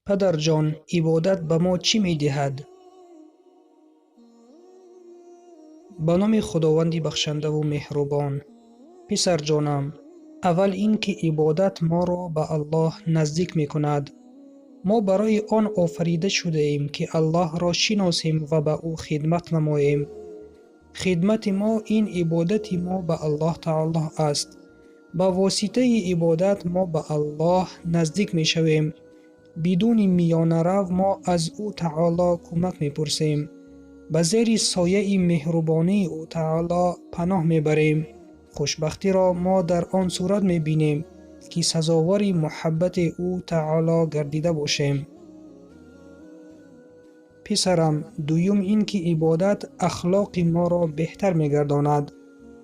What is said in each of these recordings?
پدر جان، عبادت به ما چی می دهد؟ به نام خداوند بخشنده و مهربان. پسر جانم، اول این که عبادت ما را به الله نزدیک می کند. ما برای آن آفریده شده ایم که الله را شناسیم و به او خدمت نماییم. خدمت ما این عبادت ما به الله تعالی است. با واسطه عبادت ما به الله نزدیک می شویم. بدون میانه رو ما از او تعالی کمک می پرسیم. به زیر سایه مهربانی او تعالی پناه می بریم. خوشبختی را ما در آن صورت می بینیم که سزاوار محبت او تعالی گردیده باشیم. پسرم، دوم این که عبادت اخلاق ما را بهتر می گرداند.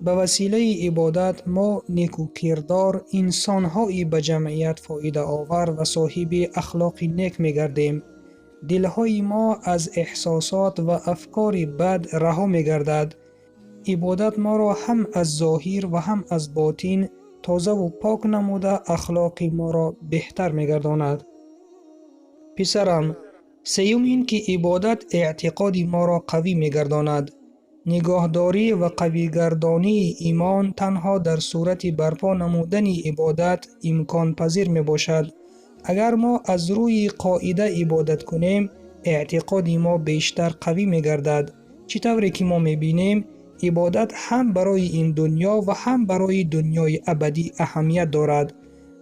به وسیله عبادت ما نیکو کردار انسان‌هایی به جمعیت فایده آور و صاحب اخلاق نیک می گردیم. دلهای ما از احساسات و افکار بد رها می گردد. عبادت ما را هم از ظاهر و هم از باطن تازه و پاک نموده اخلاق ما را بهتر می گرداند. پسرم، سیوم این که عبادت اعتقاد ما را قوی می گرداند. نگاهداری و قوی گردانی ایمان تنها در صورت برپا نمودن عبادت امکان پذیر می باشد. اگر ما از روی قاعده عبادت کنیم، اعتقاد ما بیشتر قوی می گردد. چطوری که ما می بینیم، عبادت هم برای این دنیا و هم برای دنیای ابدی اهمیت دارد.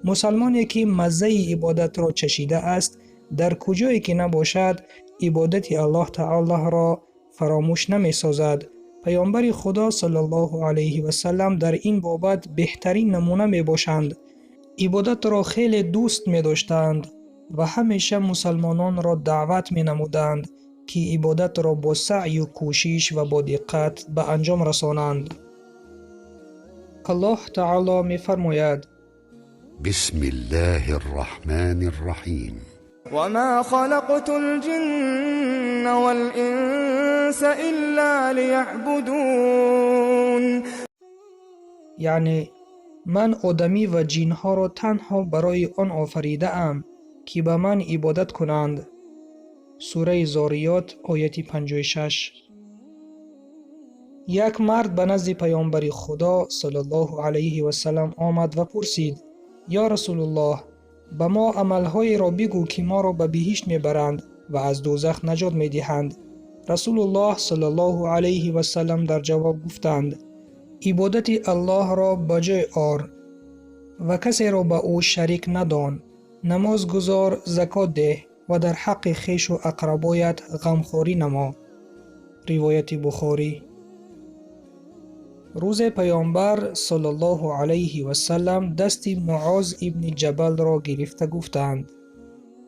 مسلمانی که مزه عبادت را چشیده است، در کجایی که نباشد، عبادت الله تعالی را فراموش نمی سازد. پیامبر خدا صلی الله علیه و سلم در این بابت بهترین نمونه می باشند. عبادت را خیلی دوست می داشتند و همیشه مسلمانان را دعوت می نمودند که عبادت را با سعی و کوشش و با دقت به انجام رسانند. الله تعالی می فرماید: بسم الله الرحمن الرحیم وما خلقت الجن والانس الا لیعبدون. یعنی من آدمی و جنها را تنها برای آن آفریده ام که به من عبادت کنند. سوره زاریات آیت 56. یک مرد به نزد پیامبر خدا صلی الله علیه و سلم آمد و پرسید: یا رسول الله، به ما عملهای را بگو که ما را به بهشت میبرند و از دوزخ نجات میدهند. رسول الله صلی الله علیه و سلم در جواب گفتند: عبادت الله را بجای آر و کسی را به او شریک ندان. نماز گزار، زکات ده و در حق خویش و اقربایت غمخواری نما. روایت بخاری. روز پیامبر صلی الله علیه و سلم دست معاذ ابن جبل را گرفته گفتند: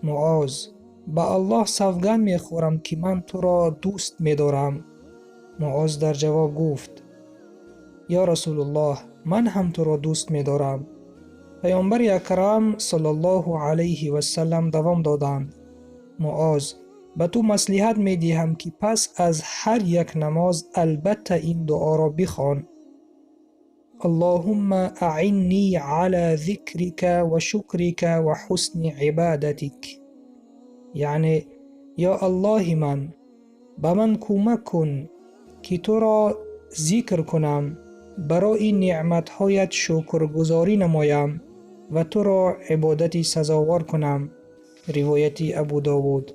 معاذ، به الله سوگند میخورم که من تو را دوست می‌دارم. معاذ در جواب گفت: یا رسول الله، من هم تو را دوست می‌دارم. پیامبر اکرم صلی الله علیه و سلم دوام دادند: معاذ، به تو مصلحت می‌دهم که پس از هر یک نماز البته این دعا را بخوان: اللهم اعنی علی ذکرک و شکرک و حسن عبادتک. یعنی یا الله، من به من کمک کن که تو را ذکر کنم، برای نعمتهایت شکرگزاری نمایم و تو را عبادتی سزاوار کنم. روایت ابو داود.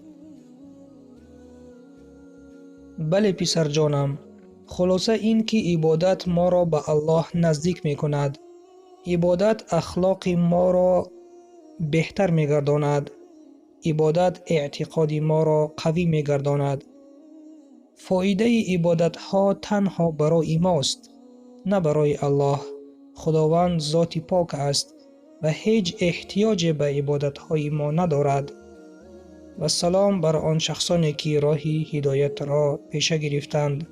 بله پسر جانم، خلاصه این که عبادت ما را به الله نزدیک می کند. عبادت اخلاق ما را بهتر می گرداند. عبادت اعتقاد ما را قوی می گرداند. فایده عبادت ها تنها برای ماست، نه برای الله. خداوند ذات پاک است و هیچ احتیاج به عبادت های ما ندارد. و سلام بر آن شخصانی که راه هدایت را پیشه گرفتند.